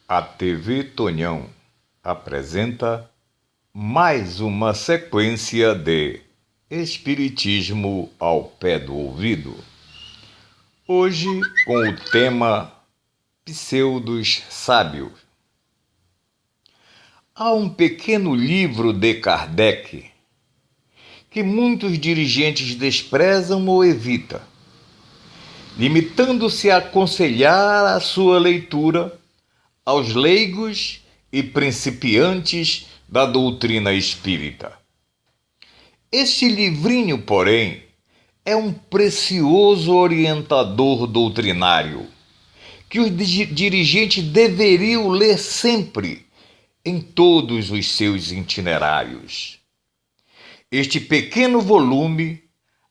A TV Tonhão apresenta mais uma sequência de Espiritismo ao pé do ouvido. Hoje com o tema Pseudos Sábios. Há um pequeno livro de Kardec que muitos dirigentes desprezam ou evitam, limitando-se a aconselhar a sua leitura aos leigos e principiantes da doutrina espírita. Este livrinho, porém, é um precioso orientador doutrinário que os dirigentes deveriam ler sempre em todos os seus itinerários. Este pequeno volume,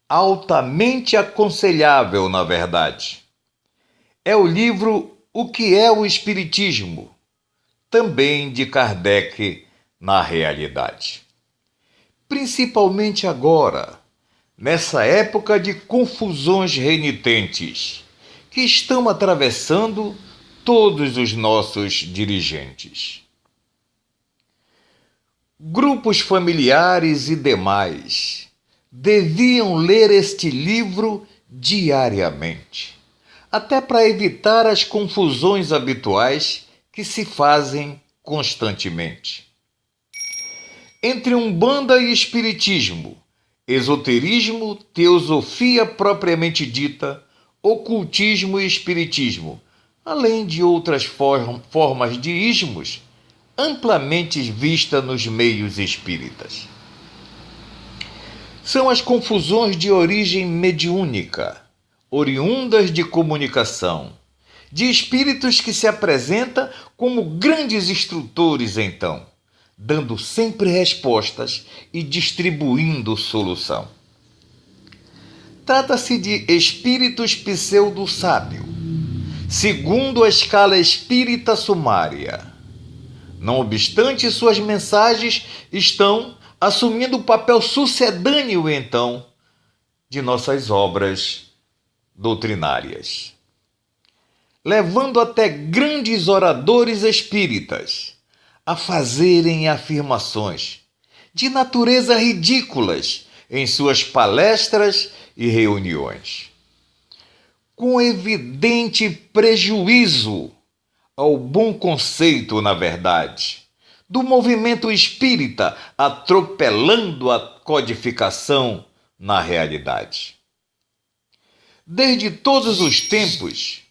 altamente aconselhável, na verdade, é o livro O que é o Espiritismo, também de Kardec na realidade. Principalmente agora, nessa época de confusões renitentes que estão atravessando todos os nossos dirigentes. Grupos familiares e demais deviam ler este livro diariamente, até para evitar as confusões habituais que se fazem constantemente. Entre Umbanda e Espiritismo, esoterismo, teosofia propriamente dita, ocultismo e espiritismo, além de outras formas de ismos, amplamente vista nos meios espíritas. São as confusões de origem mediúnica, oriundas de comunicação, de espíritos que se apresentam como grandes instrutores, então, dando sempre respostas e distribuindo solução. Trata-se de espíritos pseudo-sábio, segundo a escala espírita sumária. Não obstante, suas mensagens estão assumindo o papel sucedâneo, então, de nossas obras doutrinárias, levando até grandes oradores espíritas a fazerem afirmações de natureza ridículas em suas palestras e reuniões, com evidente prejuízo ao bom conceito, na verdade, do movimento espírita, atropelando a codificação na realidade. Desde todos os tempos,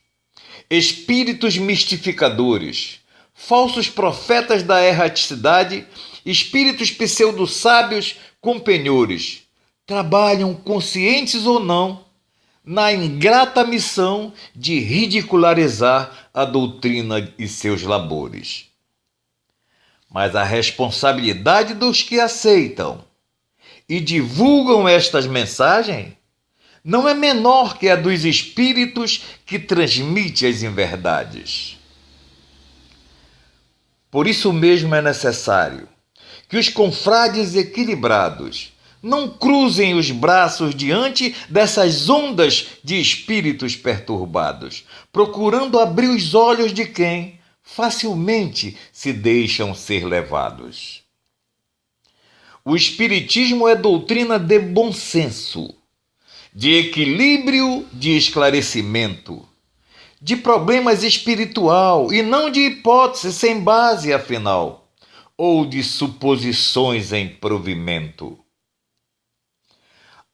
espíritos mistificadores, falsos profetas da erraticidade, espíritos pseudo-sábios com penhores, trabalham, conscientes ou não, na ingrata missão de ridicularizar a doutrina e seus labores. Mas a responsabilidade dos que aceitam e divulgam estas mensagens não é menor que a dos espíritos que transmitem as inverdades. Por isso mesmo é necessário que os confrades equilibrados não cruzem os braços diante dessas ondas de espíritos perturbados, procurando abrir os olhos de quem facilmente se deixam ser levados. O Espiritismo é doutrina de bom senso, de equilíbrio, de esclarecimento, de problemas espiritual e não de hipótese sem base, afinal, ou de suposições em provimento.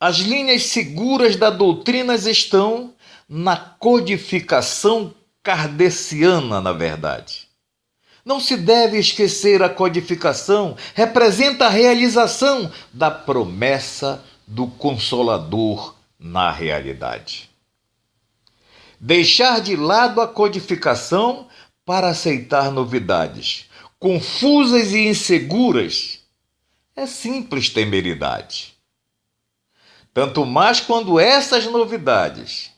As linhas seguras da doutrina estão na codificação kardeciana, na verdade. Não se deve esquecer, a codificação representa a realização da promessa do Consolador na realidade. Deixar de lado a codificação para aceitar novidades confusas e inseguras é simples temeridade. Tanto mais quando essas novidades,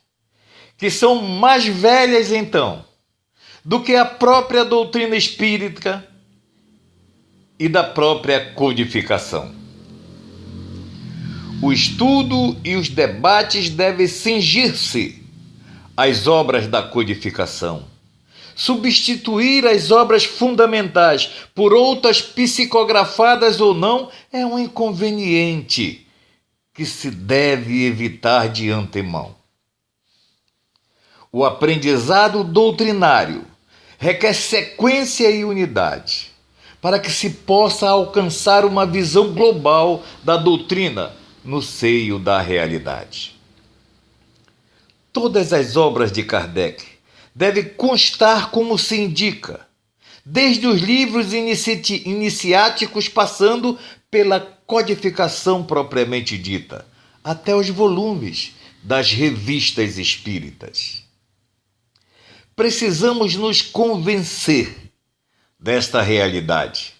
que são mais velhas então do que a própria doutrina espírita e da própria codificação. O estudo e os debates devem cingir-se às obras da codificação, Substituir as obras fundamentais por outras psicografadas ou não é um inconveniente que se deve evitar de antemão. O aprendizado doutrinário requer sequência e unidade para que se possa alcançar uma visão global da doutrina no seio da realidade. Todas as obras de Kardec devem constar como se indica, desde os livros iniciáticos, passando pela codificação propriamente dita, até os volumes das revistas espíritas. Precisamos nos convencer desta realidade.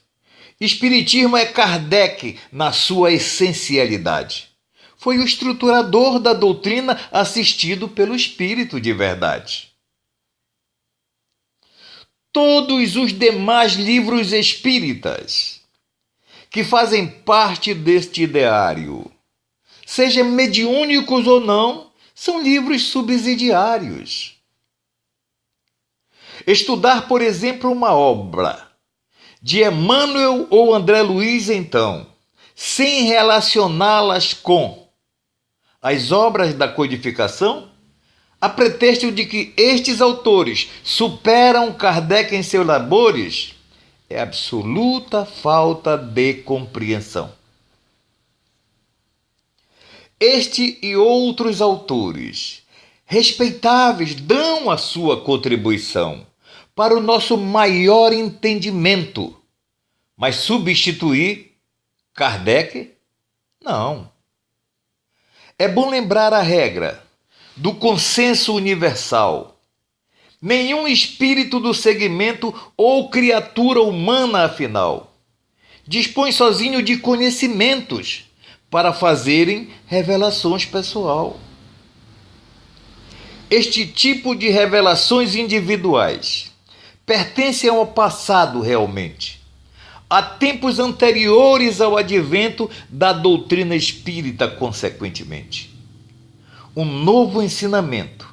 Espiritismo é Kardec na sua essencialidade. Foi o estruturador da doutrina assistido pelo Espírito de verdade. Todos os demais livros espíritas que fazem parte deste ideário, sejam mediúnicos ou não, são livros subsidiários. Estudar, por exemplo, uma obra de Emmanuel ou André Luiz, então, sem relacioná-las com as obras da codificação, a pretexto de que estes autores superam Kardec em seus labores, é absoluta falta de compreensão. Este e outros autores respeitáveis dão a sua contribuição para o nosso maior entendimento, mas substituir Kardec? Não. É bom lembrar a regra do consenso universal. Nenhum espírito do segmento ou criatura humana, afinal, dispõe sozinho de conhecimentos para fazerem revelações pessoal. Este tipo de revelações individuais pertencem ao passado realmente, a tempos anteriores ao advento da doutrina espírita, consequentemente. Um novo ensinamento,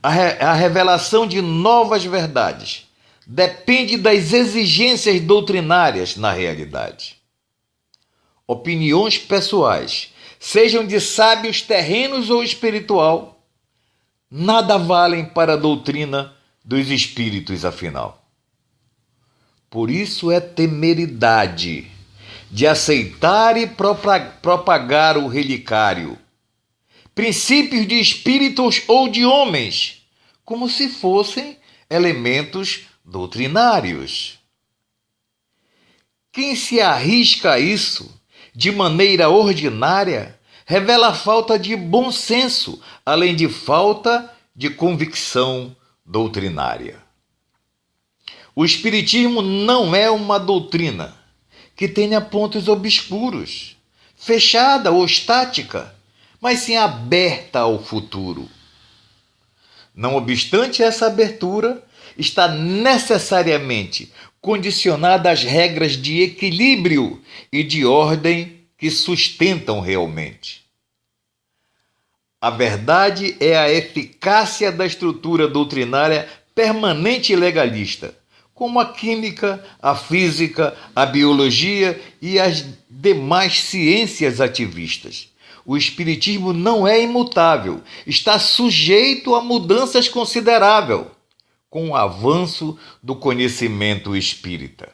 a revelação de novas verdades, depende das exigências doutrinárias na realidade. Opiniões pessoais, sejam de sábios terrenos ou espiritual, nada valem para a doutrina dos espíritos, afinal. Por isso é temeridade de aceitar e propagar o relicário, princípios de espíritos ou de homens, como se fossem elementos doutrinários. Quem se arrisca a isso de maneira ordinária revela falta de bom senso, além de falta de convicção doutrinária. O Espiritismo não é uma doutrina que tenha pontos obscuros, fechada ou estática, mas sim aberta ao futuro. Não obstante, essa abertura está necessariamente condicionada às regras de equilíbrio e de ordem que sustentam realmente. A verdade é a eficácia da estrutura doutrinária permanente e legalista, como a química, a física, a biologia e as demais ciências ativistas. O Espiritismo não é imutável, está sujeito a mudanças consideráveis com o avanço do conhecimento espírita.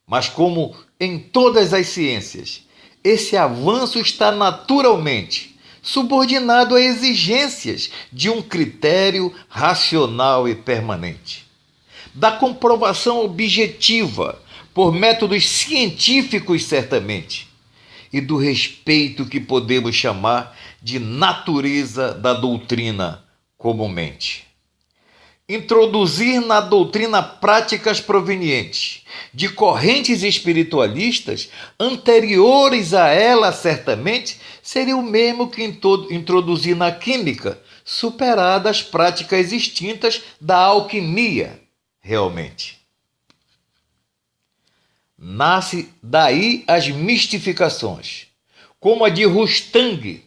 Mas, como em todas as ciências, esse avanço está naturalmente subordinado a exigências de um critério racional e permanente, da comprovação objetiva por métodos científicos, certamente, e do respeito que podemos chamar de natureza da doutrina comumente. Introduzir na doutrina práticas provenientes de correntes espiritualistas anteriores a ela, certamente, seria o mesmo que introduzir na química, superadas as práticas extintas da alquimia, realmente. Nasce daí as mistificações, como a de Rustang,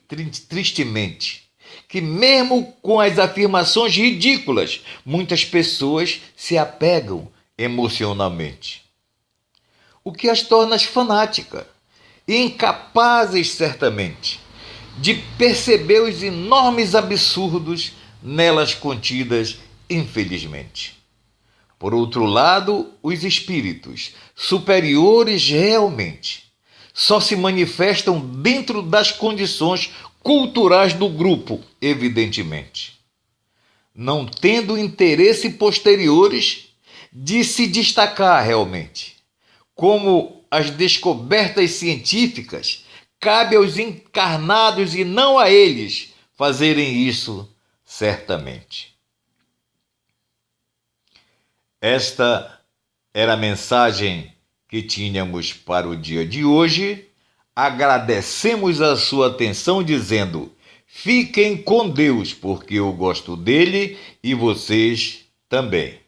tristemente, que, mesmo com as afirmações ridículas, muitas pessoas se apegam emocionalmente, o que as torna fanáticas e incapazes, certamente, de perceber os enormes absurdos nelas contidas, infelizmente. Por outro lado, os espíritos superiores realmente só se manifestam dentro das condições culturais do grupo, evidentemente, não tendo interesse posteriores de se destacar realmente. Como as descobertas científicas, cabe aos encarnados e não a eles fazerem isso, certamente. Esta era a mensagem que tínhamos para o dia de hoje. Agradecemos a sua atenção dizendo: fiquem com Deus, porque eu gosto dele e vocês também.